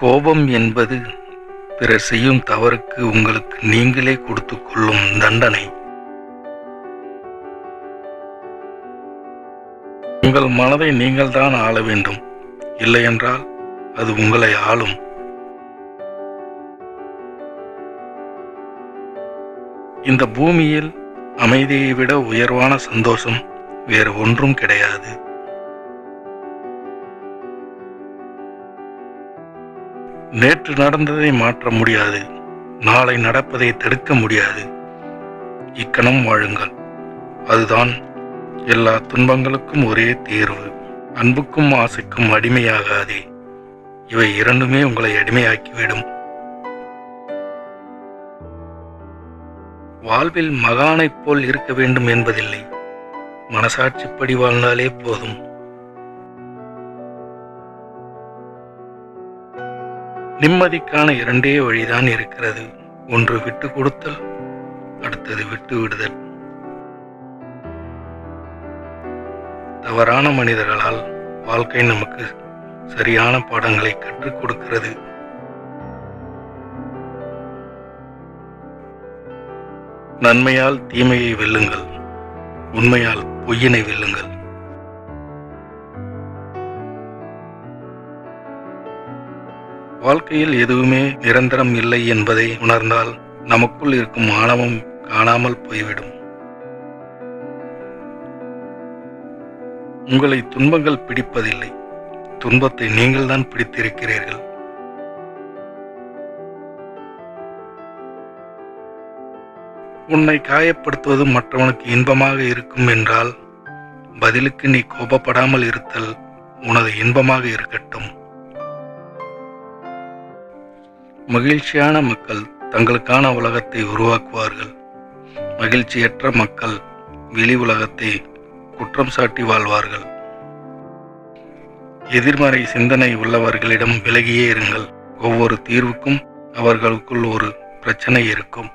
கோபம் என்பது பிறர் செய்யும் தவறுக்கு உங்களுக்கு நீங்களே கொடுத்துக் கொள்ளும் தண்டனை. உங்கள் மனதை நீங்கள் தான் ஆள வேண்டும், இல்லையென்றால் அது உங்களை ஆளும். இந்த பூமியில் அமைதியை விட உயர்வான சந்தோஷம் வேறு ஒன்றும் கிடையாது. நேற்று நடந்ததை மாற்ற முடியாது, நாளை நடப்பதை தடுக்க முடியாது. இக்கணம் வாழுங்கள், அதுதான் எல்லா துன்பங்களுக்கும் ஒரே தீர்வு. அன்புக்கும் ஆசைக்கும் அடிமையாகாதே, இவை இரண்டுமே உங்களை அடிமையாக்கிவிடும். வாழ்வில் மகானைப் போல் இருக்க வேண்டும் என்பதில்லை, மனசாட்சிப்படி வாழ்ந்தாலே போதும். நிம்மதிக்கான இரண்டே வழிதான் இருக்கிறது, ஒன்று விட்டு கொடுத்தல், அடுத்தது விட்டு விடுதல். தவறான மனிதர்களால் வாழ்க்கை நமக்கு சரியான பாடங்களை கற்றுக் கொடுக்கிறது. நன்மையால் தீமையை வெல்லுங்கள், உண்மையால் பொய்யினை வெல்லுங்கள். வாழ்க்கையில் எதுவுமே நிரந்தரம் இல்லை என்பதை உணர்ந்தால் நமக்குள் இருக்கும் ஆணவம் காணாமல் போய்விடும். உங்களை துன்பங்கள் பிடிப்பதில்லை, துன்பத்தை நீங்கள் தான் பிடித்திருக்கிறீர்கள். உன்னை காயப்படுத்துவது மற்றவனுக்கு இன்பமாக இருக்கும் என்றால் பதிலுக்கு நீ கோபப்படாமல் இருத்தல் உனது இன்பமாக இருக்கட்டும். மகிழ்ச்சியான மக்கள் தங்களுக்கான உலகத்தை உருவாக்குவார்கள், மகிழ்ச்சியற்ற மக்கள் வெளி உலகத்தை குற்றம் சாட்டி வாழ்வார்கள். எதிர்மறை சிந்தனை உள்ளவர்களிடம் விலகியே இருங்கள், ஒவ்வொரு தீர்வுக்கும் அவர்களுக்குள் ஒரு பிரச்சனை இருக்கும்.